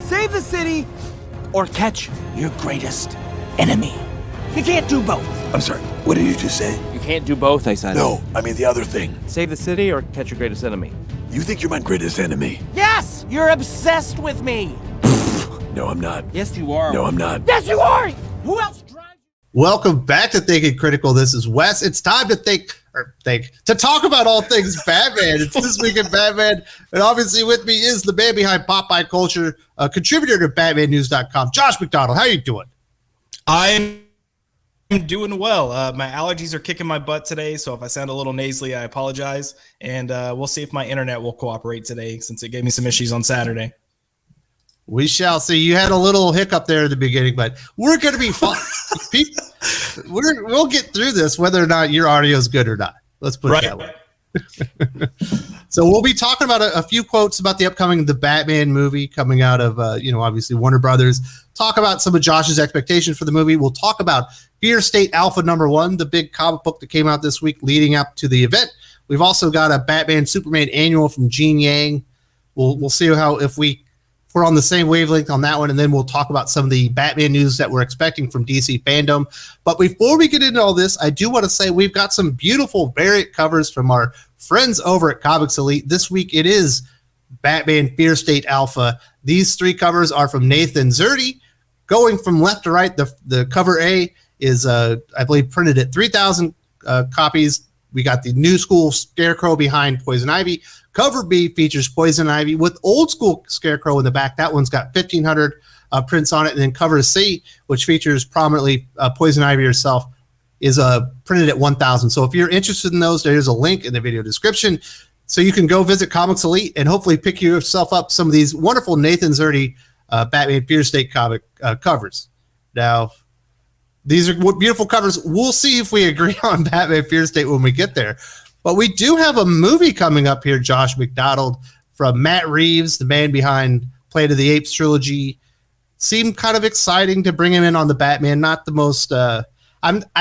Save the city or catch your greatest enemy. You can't do both. I'm sorry, what did you just say? You can't do both, I said. No, I mean the other thing. Save the city or catch your greatest enemy. You think you're my greatest enemy? Yes! You're obsessed with me! No, I'm not. Yes, you are. No, I'm not. Yes, you are! Who else drives you? Welcome back to Thinking Critical. This is Wes. It's time to to talk about all things Batman. It's This Week in Batman. And obviously with me is the man behind Popeye Culture, a contributor to BatmanNews.com, Josh McDonald. How you doing? I'm doing well. My allergies are kicking my butt today, so if I sound a little nasally, I apologize. And we'll see if my internet will cooperate today since it gave me some issues on Saturday. We shall see. You had a little hiccup there at the beginning, but we're going to be fine. We'll get through this whether or not your audio is good or not. Let's put it that way. So we'll be talking about a few quotes about the upcoming The Batman movie coming out of, obviously Warner Brothers. Talk about some of Josh's expectations for the movie. We'll talk about Fear State Alpha #1, the big comic book that came out this week leading up to the event. We've also got a Batman Superman annual from Gene Yang. We'll see if we're on the same wavelength on that one, and then we'll talk about some of the Batman news that we're expecting from DC FanDome. But before we get into all this, I do want to say we've got some beautiful variant covers from our friends over at Comics Elite. This week it is Batman Fear State Alpha. These three covers are from Nathan Zerdy. Going from left to right, the cover A is, I believe, printed at 3,000 copies. We got the new school Scarecrow behind Poison Ivy. Cover B features Poison Ivy with old school Scarecrow in the back. That one's got 1,500 prints on it. And then cover C, which features prominently Poison Ivy herself, is printed at 1,000. So if you're interested in those, there's a link in the video description. So you can go visit Comics Elite and hopefully pick yourself up some of these wonderful Nathan Zerdy Batman Fear State comic covers. Now, these are beautiful covers. We'll see if we agree on Batman Fear State when we get there. But we do have a movie coming up here, Josh McDonald, from Matt Reeves, the man behind Planet of the Apes trilogy. Seemed kind of exciting to bring him in on the Batman. Not the most. I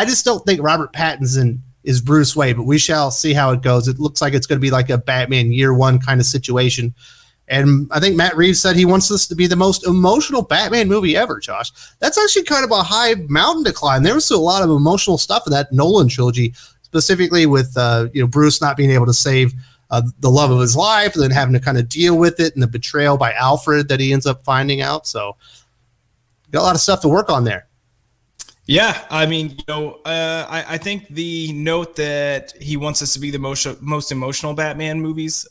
just don't think Robert Pattinson is Bruce Wayne, but we shall see how it goes. It looks like it's going to be like a Batman year one kind of situation. And I think Matt Reeves said he wants this to be the most emotional Batman movie ever, Josh. That's actually kind of a high mountain to climb. There was a lot of emotional stuff in that Nolan trilogy, specifically with Bruce not being able to save the love of his life and then having to kind of deal with it and the betrayal by Alfred that he ends up finding out. So got a lot of stuff to work on there. Yeah, I mean, I think the note that he wants us to be the most emotional Batman movies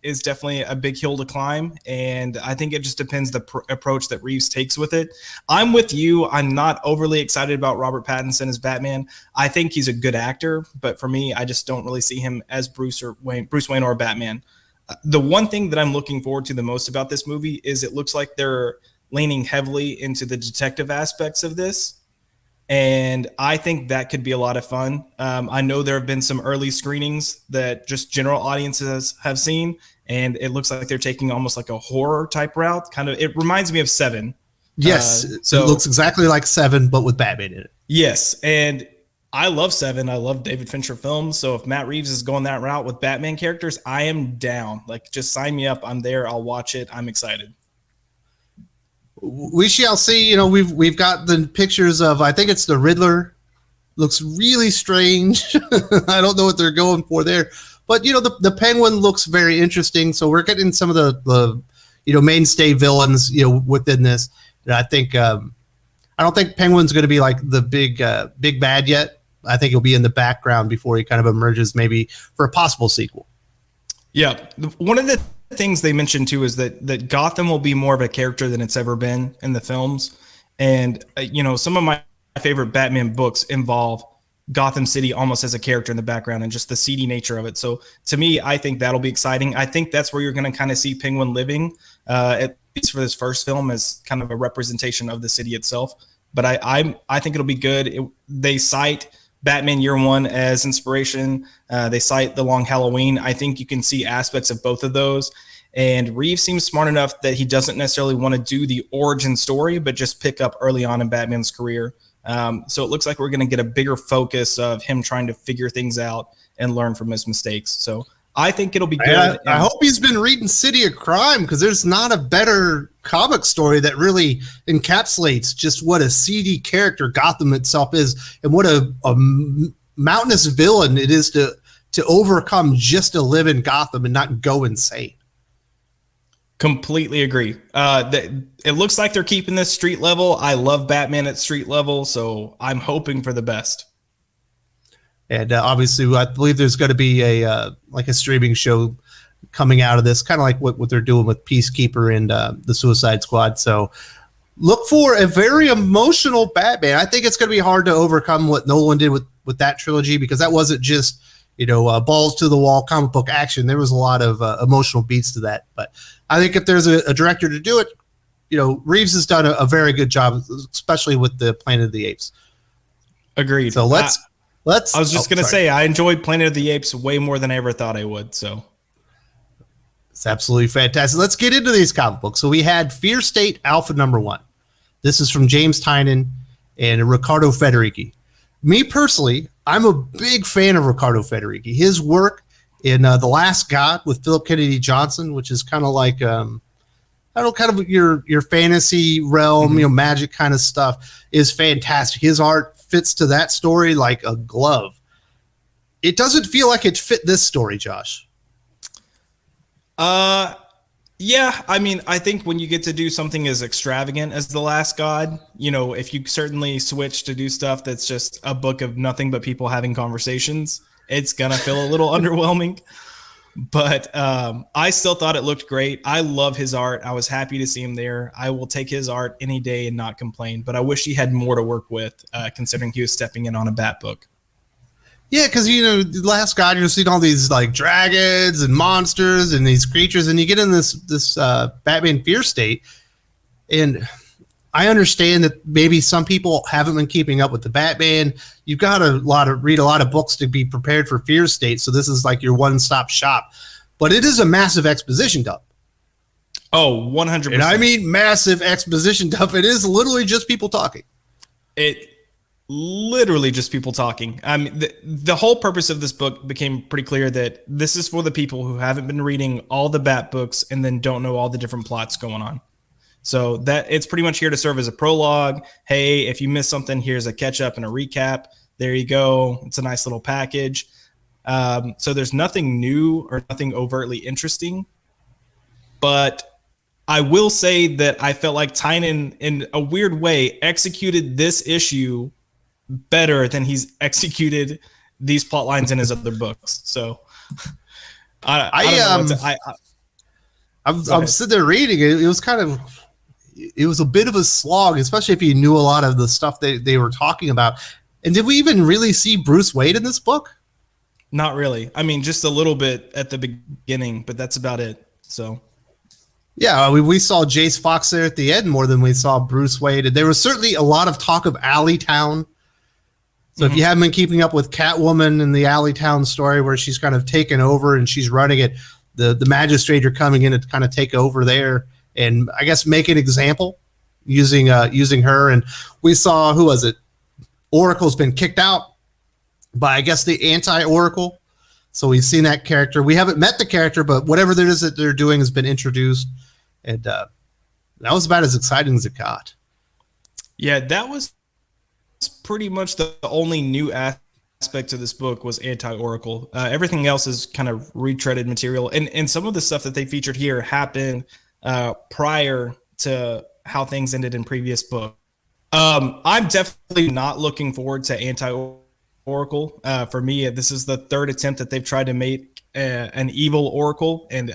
is definitely a big hill to climb, and I think it just depends the approach that Reeves takes with it. I'm with you. I'm not overly excited about Robert Pattinson as Batman. I think he's a good actor, but for me, I just don't really see him as Bruce Wayne or Batman. The one thing that I'm looking forward to the most about this movie is it looks like they're leaning heavily into the detective aspects of this. And I think that could be a lot of fun. I know there have been some early screenings that just general audiences have seen, and it looks like they're taking almost like a horror type route. It reminds me of Seven. Yes, so it looks exactly like Seven, but with Batman in it. Yes, and I love Seven. I love David Fincher films. So if Matt Reeves is going that route with Batman characters, I am down. Like, just sign me up. I'm there. I'll watch it. I'm excited. We shall see. We've got the pictures of, I think it's the Riddler. Looks really strange. I don't know what they're going for there, but the Penguin looks very interesting. So we're getting some of the mainstay villains within this. And I think I don't think Penguin's going to be like the big bad yet. I think he'll be in the background before he kind of emerges maybe for a possible sequel. Yeah, one of the things they mentioned too is that Gotham will be more of a character than it's ever been in the films, and some of my favorite Batman books involve Gotham City almost as a character in the background and just the seedy nature of it. So to me, I think that'll be exciting. I think that's where you're going to kind of see Penguin living, at least for this first film, as kind of a representation of the city itself. But I think it'll be good. They cite Batman Year One as inspiration. They cite The Long Halloween. I think you can see aspects of both of those. And Reeves seems smart enough that he doesn't necessarily want to do the origin story, but just pick up early on in Batman's career. So it looks like we're going to get a bigger focus of him trying to figure things out and learn from his mistakes. So I think it'll be good. I hope he's been reading City of Crime, because there's not a better comic story that really encapsulates just what a seedy character Gotham itself is, and what a mountainous villain it is to overcome just to live in Gotham and not go insane. Completely agree. It looks like they're keeping this street level. I love Batman at street level, so I'm hoping for the best. And obviously, I believe there's going to be a streaming show coming out of this, kind of like what they're doing with Peacekeeper and the Suicide Squad. So look for a very emotional Batman. I think it's going to be hard to overcome what Nolan did with that trilogy, because that wasn't just, balls to the wall comic book action. There was a lot of emotional beats to that. But I think if there's a director to do it, Reeves has done a very good job, especially with the Planet of the Apes. Agreed. So let's. I was just going to say, I enjoyed Planet of the Apes way more than I ever thought I would. So it's absolutely fantastic. Let's get into these comic books. So we had Fear State Alpha #1. This is from James Tynion and Riccardo Federici. Me personally, I'm a big fan of Riccardo Federici. His work in The Last God with Philip Kennedy Johnson, which is kind of like kind of your fantasy realm, magic kind of stuff, is fantastic. His art fits to that story like a glove. It doesn't feel like it fit this story, Josh. Yeah, I mean, I think when you get to do something as extravagant as The Last God, if you certainly switch to do stuff that's just a book of nothing but people having conversations, it's gonna feel a little underwhelming. But I still thought it looked great. I love his art. I was happy to see him there. I will take his art any day and not complain. But I wish he had more to work with, considering he was stepping in on a Bat book. Yeah, because The Last God, you're seeing all these like dragons and monsters and these creatures, and you get in this Batman Fear State, and I understand that maybe some people haven't been keeping up with the Batman. You've got read a lot of books to be prepared for Fear State, so this is like your one-stop shop. But it is a massive exposition dump. Oh, 100%. And I mean massive exposition dump. It is literally just people talking. Literally just people talking. I mean, the whole purpose of this book became pretty clear that this is for the people who haven't been reading all the Bat books and then don't know all the different plots going on. So that it's pretty much here to serve as a prologue. Hey, if you missed something, here's a catch up and a recap. There you go. It's a nice little package. So there's nothing new or nothing overtly interesting, but I will say that I felt like Tynion, in a weird way, executed this issue better than he's executed these plot lines in his other books. So I'm sitting there reading it. It was a bit of a slog, especially if you knew a lot of the stuff they were talking about. And did we even really see Bruce Wayne in this book? Not really. I mean, just a little bit at the beginning, but that's about it. So yeah, we saw Jace Fox there at the end more than we saw Bruce Wayne. And there was certainly a lot of talk of Alleytown. So if you haven't been keeping up with Catwoman and the Alleytown story where she's kind of taken over and she's running it, the magistrate are coming in to kind of take over there and I guess make an example using her. And we saw, who was it? Oracle's been kicked out by, I guess, the anti-Oracle. So we've seen that character. We haven't met the character, but whatever there is that they're doing has been introduced. And that was about as exciting as it got. Yeah, that was pretty much the only new aspect of this book was anti-Oracle. Everything else is kind of retreaded material. And some of the stuff that they featured here happened prior to how things ended in previous books. I'm definitely not looking forward to anti-Oracle. For me, this is the third attempt that they've tried to make an evil Oracle. And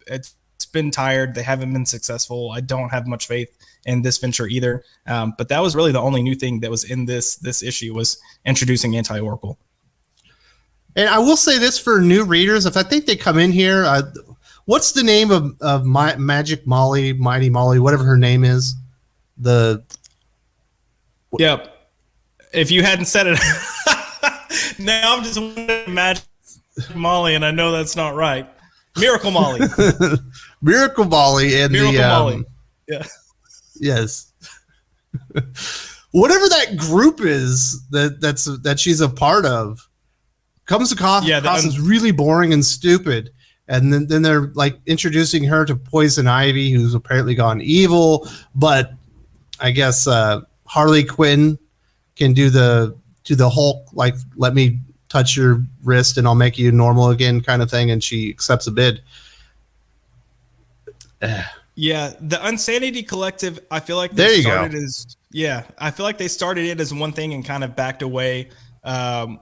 it's been tired. They haven't been successful. I don't have much faith in this venture either. But that was really the only new thing that was in this issue, was introducing anti-Oracle. And I will say this for new readers, if I think they come in here, what's the name of Magic Molly, Mighty Molly, whatever her name is? Yep. If you hadn't said it, now I'm just Magic Molly, and I know that's not right. Miracle Molly. Miracle Molly and Miracle Molly. Yeah. Yes. Whatever that group is that she's a part of comes across as really boring and stupid. And then they're like introducing her to Poison Ivy, who's apparently gone evil, but I guess Harley Quinn can do the Hulk, like, let me touch your wrist and I'll make you normal again kind of thing, and she accepts a bid. Yeah, the Insanity Collective, I feel like There they you started go. as I feel like they started it as one thing and kind of backed away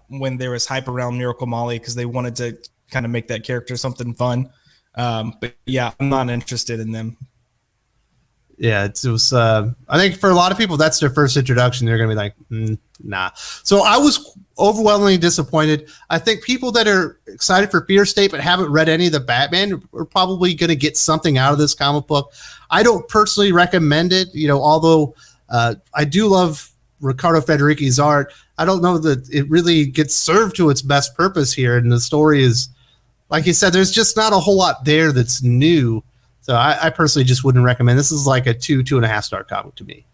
when there was hype around Miracle Molly because they wanted to kind of make that character something fun. But yeah, I'm not interested in them. Yeah, it was. I think for a lot of people, that's their first introduction. They're gonna be like, nah. So I was overwhelmingly disappointed. I think people that are excited for Fear State but haven't read any of the Batman are probably gonna get something out of this comic book. I don't personally recommend it. Although I do love Riccardo Federighi's art, I don't know that it really gets served to its best purpose here. And the story is, like you said, there's just not a whole lot there that's new. So I personally just wouldn't recommend. This is like a 2.5 star comic to me.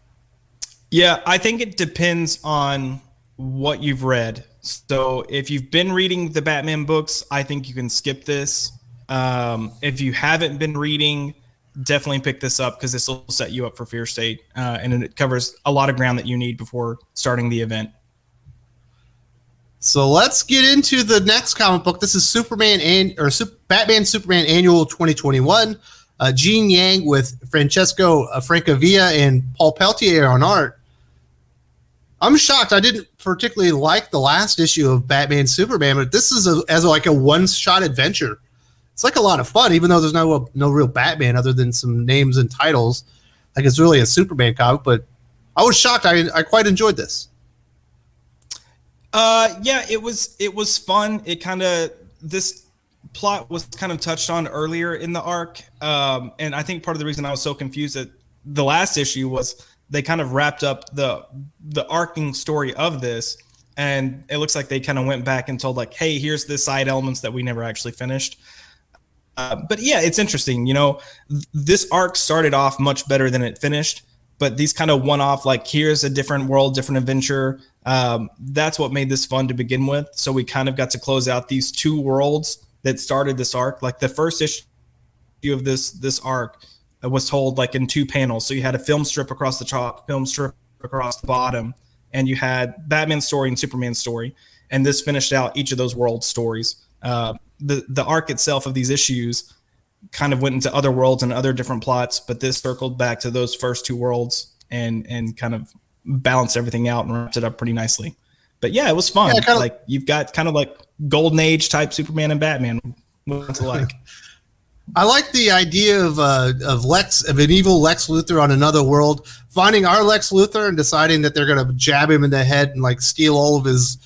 Yeah, I think it depends on what you've read. So if you've been reading the Batman books, I think you can skip this. If you haven't been reading, definitely pick this up because this will set you up for Fear State. And it covers a lot of ground that you need before starting the event. So let's get into the next comic book. This is Batman Superman Annual 2021. Gene Yang with Francesco Francavilla and Paul Peltier on art. I'm shocked. I didn't particularly like the last issue of Batman Superman, but this is like a one-shot adventure. It's like a lot of fun, even though there's no real Batman other than some names and titles. Like it's really a Superman comic, but I was shocked. I quite enjoyed this. Yeah, it was fun. This plot was kind of touched on earlier in the arc. And I think part of the reason I was so confused at the last issue was they kind of wrapped up the arcing story of this. And it looks like they kind of went back and told like, hey, here's the side elements that we never actually finished. But yeah, it's interesting. This arc started off much better than it finished, but these kind of one-off, like here's a different world, different adventure. That's what made this fun to begin with. So we kind of got to close out these two worlds that started this arc. Like the first issue of this arc was told like in two panels. So you had a film strip across the top, film strip across the bottom, and you had Batman's story and Superman's story. And this finished out each of those world stories. The arc itself of these issues kind of went into other worlds and other different plots, but this circled back to those first two worlds and kind of balanced everything out and wrapped it up pretty nicely. But yeah, it was fun. Yeah, like you've got kind of like golden age type Superman and Batman. What's it like? I like the idea of an evil Lex Luthor on another world, finding our Lex Luthor and deciding that they're gonna jab him in the head and like steal all of his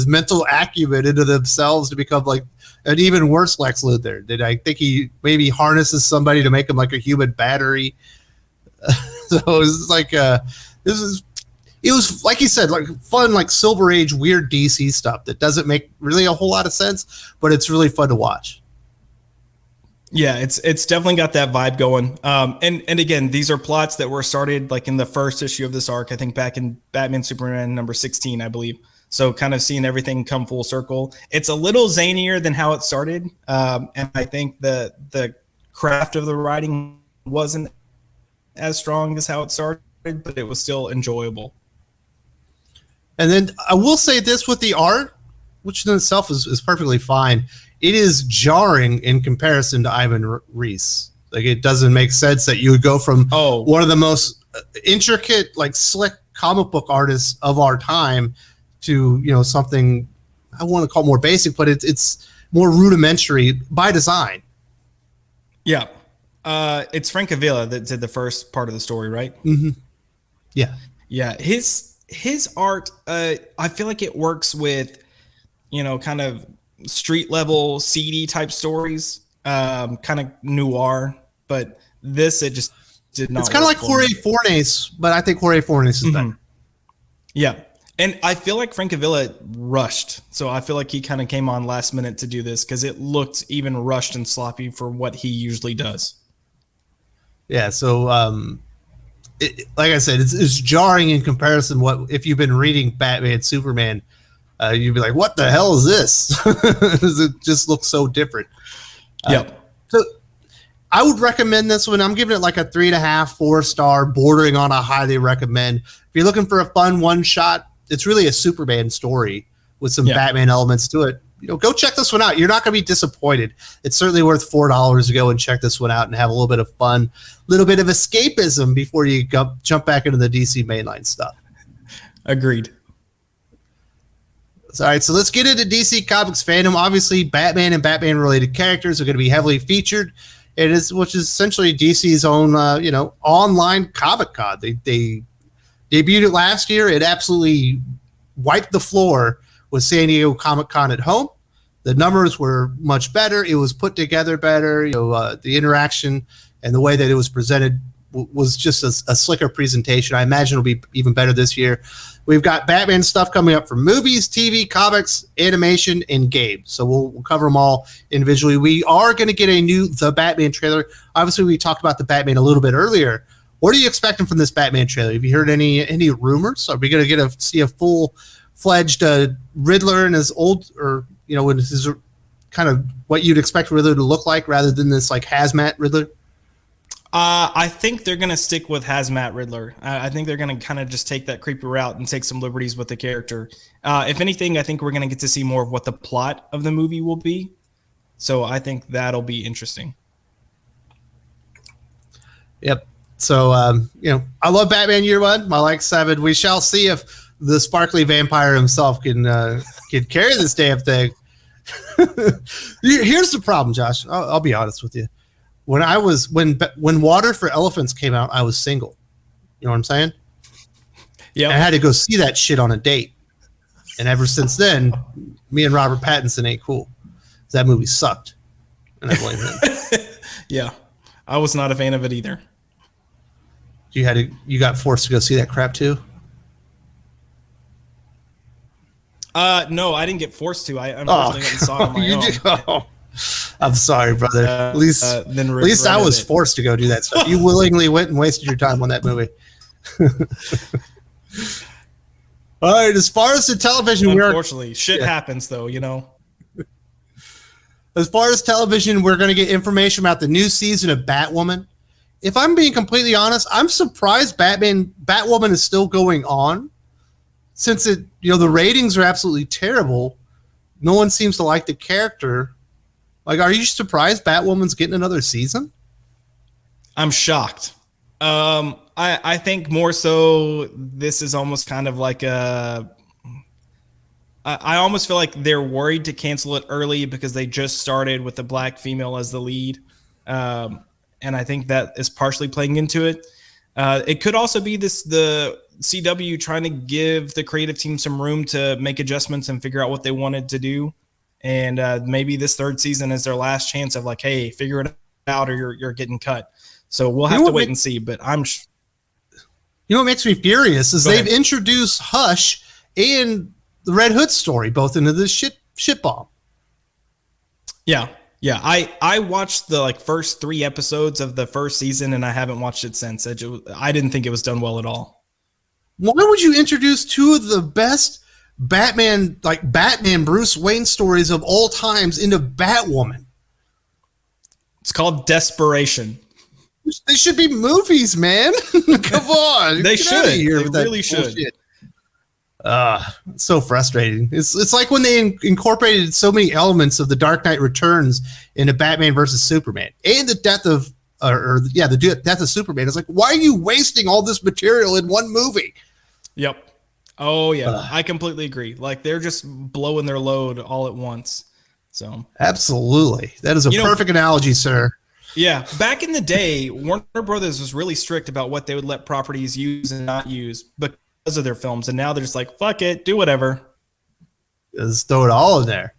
mental acumen into themselves to become like an even worse Lex Luthor. Did I think he maybe harnesses somebody to make him like a human battery? So it was like it was like you said, like fun, like Silver Age weird DC stuff that doesn't make really a whole lot of sense, but it's really fun to watch. Yeah, it's definitely got that vibe going. And again, these are plots that were started like in the first issue of this arc, I think back in Batman Superman number 16, I believe. So kind of seeing everything come full circle. It's a little zanier than how it started. And I think the craft of the writing wasn't as strong as how it started, but it was still enjoyable. And then I will say this with the art, which in itself is perfectly fine. It is jarring in comparison to Ivan Reis. Like it doesn't make sense that you would go from one of the most intricate, like slick comic book artists of our time to something I want to call more basic, but it's more rudimentary by design. Yeah, it's Francavilla that did the first part of the story, right? Mm-hmm. Yeah. His art, I feel like it works with, kind of street level, seedy type stories, kind of noir. But this, it just did not. It's kind of like Jorge Fornes, but I think Jorge Fornes is better. Yeah. And I feel like Francavilla rushed. So I feel like he kind of came on last minute to do this because it looked even rushed and sloppy for what he usually does. Yeah. So, like I said, it's jarring in comparison. What if you've been reading Batman, Superman, you'd be like, "What the hell is this?" It just looks so different. Yep. So I would recommend this one. I'm giving it like a 3.5, 4-star, bordering on a highly recommend. If you're looking for a fun one shot, it's really a Superman story with some Batman elements to it. Go check this one out. You're not going to be disappointed. It's certainly worth $4 to go and check this one out and have a little bit of fun, a little bit of escapism before you jump back into the DC mainline stuff. Agreed. All right, so let's get into DC Comics fandom. Obviously, Batman and Batman-related characters are going to be heavily featured. Which is essentially DC's own, online Comic Con. They debuted it last year. It absolutely wiped the floor with San Diego Comic Con at home. The numbers were much better. It was put together better. The interaction and the way that it was presented was just a slicker presentation. I imagine it'll be even better this year. We've got Batman stuff coming up for movies, TV, comics, animation, and games. So we'll cover them all individually. We are going to get a new The Batman trailer. Obviously, we talked about The Batman a little bit earlier. What are you expecting from this Batman trailer? Have you heard any rumors? Are we going to see a full-fledged Riddler and his old, or his kind of what you'd expect Riddler to look like, rather than this like hazmat Riddler? I think they're going to stick with Hazmat Riddler. I think they're going to kind of just take that creepy route and take some liberties with the character. If anything, I think we're going to get to see more of what the plot of the movie will be. So I think that'll be interesting. Yep. So, I love Batman Year One. My like 7. We shall see if the sparkly vampire himself can carry this damn thing. Here's the problem, Josh. I'll be honest with you. When Water for Elephants came out, I was single. You know what I'm saying? Yeah. I had to go see that shit on a date. And ever since then, me and Robert Pattinson ain't cool. That movie sucked. And I blame him. Yeah. I was not a fan of it either. You got forced to go see that crap too? No, I didn't get forced to. I unfortunately went and saw it on my own. Oh. I'm sorry, brother. At least I was forced to go do that stuff. You willingly went and wasted your time on that movie. All right, as far as the television, unfortunately, shit happens though, As far as television, we're going to get information about the new season of Batwoman. If I'm being completely honest, I'm surprised Batwoman is still going on, since the ratings are absolutely terrible. No one seems to like the character. Like, are you surprised Batwoman's getting another season? I'm shocked. I think more so this is almost kind of like I almost feel like they're worried to cancel it early because they just started with the black female as the lead. And I think that is partially playing into it. It could also be the CW trying to give the creative team some room to make adjustments and figure out what they wanted to do. And maybe this third season is their last chance of like, hey, figure it out or you're getting cut. So we'll have to wait and see. But what makes me furious is they've introduced Hush and the Red Hood story both into this shit bomb. Yeah. Yeah. I watched the first 3 episodes of the first season and I haven't watched it since. I didn't think it was done well at all. Why would you introduce 2 of the best Batman Bruce Wayne stories of all times into Batwoman? It's called desperation. They should be movies, man. Come on. They should. They really should. It's so frustrating. It's like when they incorporated so many elements of the Dark Knight Returns into Batman versus Superman and the death of the death of Superman. It's like, why are you wasting all this material in one movie? Yep. Oh yeah, I completely agree. Like they're just blowing their load all at once. So absolutely, that is a perfect analogy, sir. Yeah, back in the day, Warner Brothers was really strict about what they would let properties use and not use because of their films, and now they're just like, fuck it, do whatever. Just throw it all in there.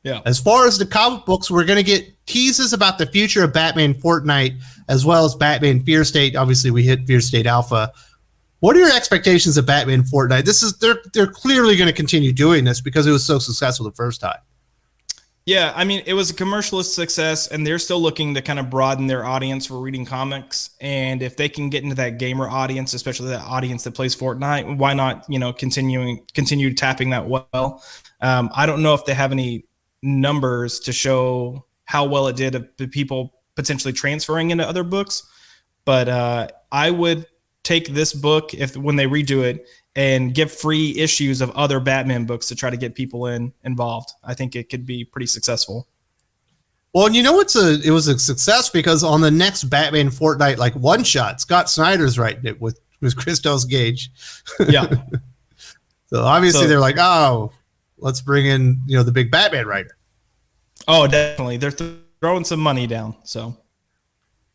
Yeah. As far as the comic books, we're going to get teases about the future of Batman Fortnite, as well as Batman Fear State. Obviously, we hit Fear State Alpha. What are your expectations of Batman Fortnite? They're clearly going to continue doing this because it was so successful the first time. Yeah, I mean, it was a commercialist success, and they're still looking to kind of broaden their audience for reading comics. And if they can get into that gamer audience, especially that audience that plays Fortnite, why not, continue tapping that well? I don't know if they have any numbers to show how well it did of the people potentially transferring into other books. But I would take this book when they redo it and give free issues of other Batman books to try to get people involved. I think it could be pretty successful. Well, and you know it was a success because on the next Batman Fortnite like one shot, Scott Snyder's writing it with Christos Gage. Yeah. So obviously they're like, oh, let's bring in the big Batman writer. Oh, definitely. They're throwing some money down. So.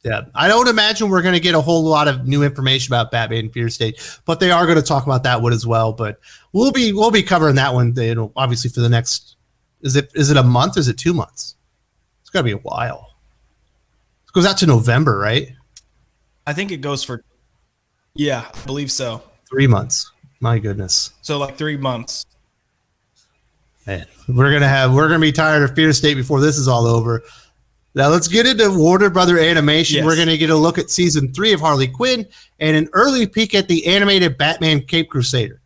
Yeah, I don't imagine we're going to get a whole lot of new information about Batman Fear State, but they are going to talk about that one as well. But we'll be covering that one, obviously for the next. Is it a month? Or is it 2 months? It's got to be a while. It goes out to November, right? I think it goes for. Yeah, I believe so. 3 months. My goodness. So like 3 months. Man, we're gonna be tired of Fear State before this is all over. Now let's get into Warner Brother Animation. Yes. We're going to get a look at season 3 of Harley Quinn and an early peek at the animated Batman Cape Crusader.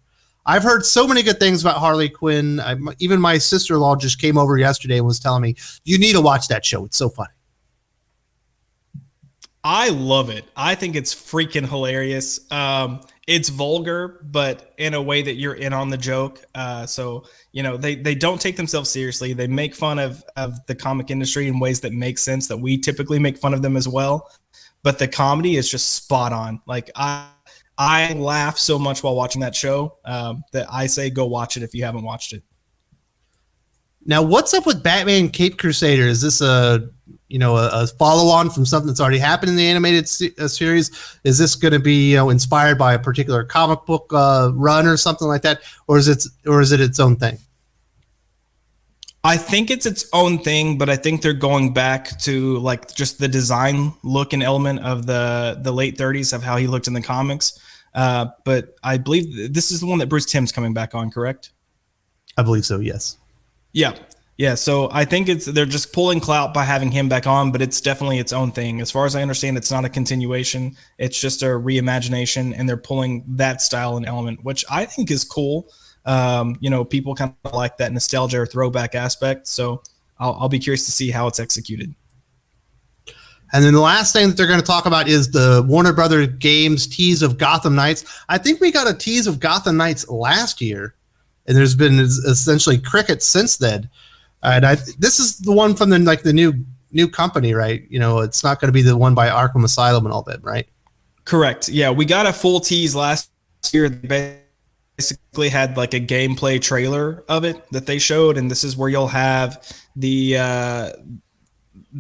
I've heard so many good things about Harley Quinn. Even my sister-in-law just came over yesterday and was telling me, you need to watch that show. It's so funny. I love it. I think it's freaking hilarious. It's vulgar, but in a way that you're in on the joke. So, they don't take themselves seriously. They make fun of the comic industry in ways that make sense, that we typically make fun of them as well. But the comedy is just spot on. Like I laugh so much while watching that show that I say go watch it if you haven't watched it. Now, what's up with Batman Cape Crusader? Is this a follow-on from something that's already happened in the animated series? Is this going to be inspired by a particular comic book run or something like that, or is it its own thing? I think it's its own thing, but I think they're going back to like just the design look and element of the late 30s of how he looked in the comics. But I believe this is the one that Bruce Timm's coming back on, correct? I believe so, yes. Yeah. So I think they're just pulling clout by having him back on, but it's definitely its own thing. As far as I understand, it's not a continuation. It's just a reimagination, and they're pulling that style and element, which I think is cool. People kind of like that nostalgia or throwback aspect. So I'll be curious to see how it's executed. And then the last thing that they're going to talk about is the Warner Brother Games tease of Gotham Knights. I think we got a tease of Gotham Knights last year, and there's been essentially crickets since then. And this is the one from the new company, right? It's not going to be the one by Arkham Asylum and all that, right? Correct. Yeah, we got a full tease last year. They basically had like a gameplay trailer of it that they showed, and this is where you'll have the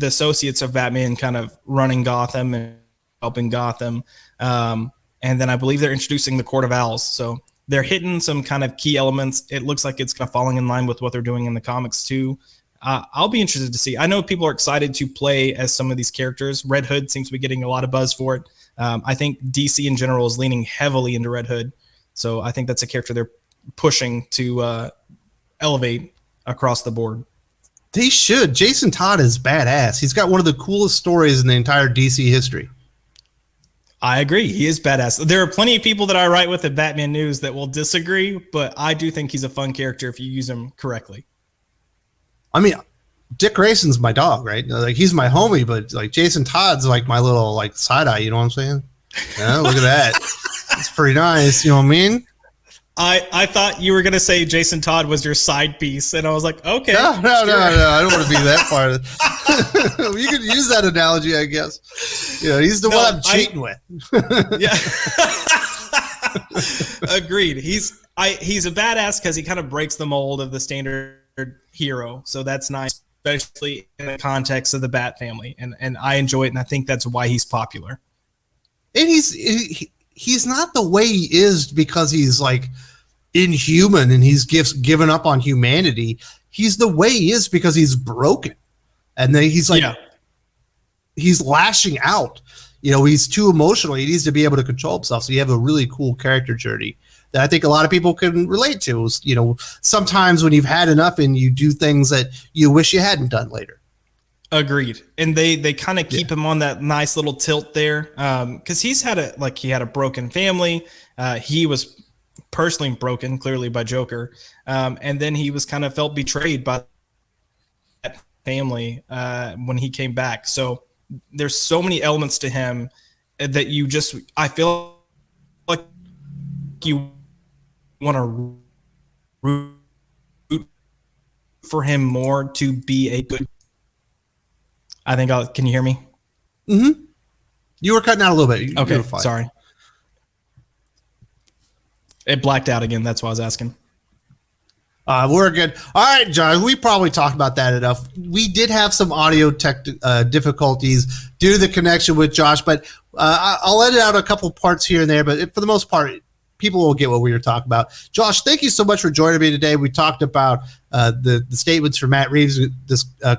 associates of Batman kind of running Gotham and helping Gotham. And then I believe they're introducing the Court of Owls. So they're hitting some kind of key elements. It looks like it's kind of falling in line with what they're doing in the comics too. I'll be interested to see. I know people are excited to play as some of these characters. Red Hood seems to be getting a lot of buzz for it. I think DC in general is leaning heavily into Red Hood. So I think that's a character they're pushing to elevate across the board. They should. Jason Todd is badass. He's got one of the coolest stories in the entire DC history. I agree. He is badass. There are plenty of people that I write with at Batman News that will disagree, but I do think he's a fun character if you use him correctly. I mean, Dick Grayson's my dog, right? Like, he's my homie, but like Jason Todd's like my little like side eye. You know what I'm saying? Yeah, look at that. It's pretty nice. You know what I mean? I thought you were going to say Jason Todd was your side piece, and I was like, okay. No. I don't want to be that far. You could use that analogy, I guess. He's the one I'm cheating with. Yeah. Agreed. He's a badass because he kind of breaks the mold of the standard hero. So that's nice, especially in the context of the Bat family. And I enjoy it, and I think that's why he's popular. And he's not the way he is because he's like inhuman and he's given up on humanity. He's the way he is because he's broken, and then he's like, he's lashing out. He's too emotional. He needs to be able to control himself. So you have a really cool character journey that I think a lot of people can relate to. Sometimes when you've had enough and you do things that you wish you hadn't done later. Agreed. And they kind of keep him on that nice little tilt there. Cause he had a broken family. He was personally broken clearly by Joker. And then he was kind of felt betrayed by that family when he came back. So there's so many elements to him that I feel like you want to root for him more to be a good. Can you hear me? Mm-hmm. You were cutting out a little bit. You Okay, were fine. sorry. It blacked out again. That's why I was asking. We're good. All right, John, we probably talked about that enough. We did have some audio tech difficulties due to the connection with Josh, but I'll edit out a couple parts here and there, but for the most part, people will get what we were talking about. Josh, thank you so much for joining me today. We talked about the statements from Matt Reeves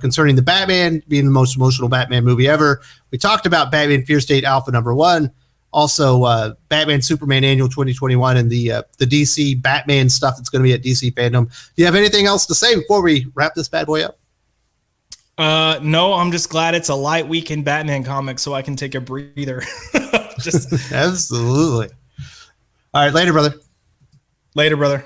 concerning the Batman being the most emotional Batman movie ever. We talked about Batman Fear State Alpha #1. Also, Batman Superman Annual 2021 and the DC Batman stuff that's going to be at DC FanDome. Do you have anything else to say before we wrap this bad boy up? No, I'm just glad it's a light week in Batman comics so I can take a breather. Absolutely. All right, later, brother. Later, brother.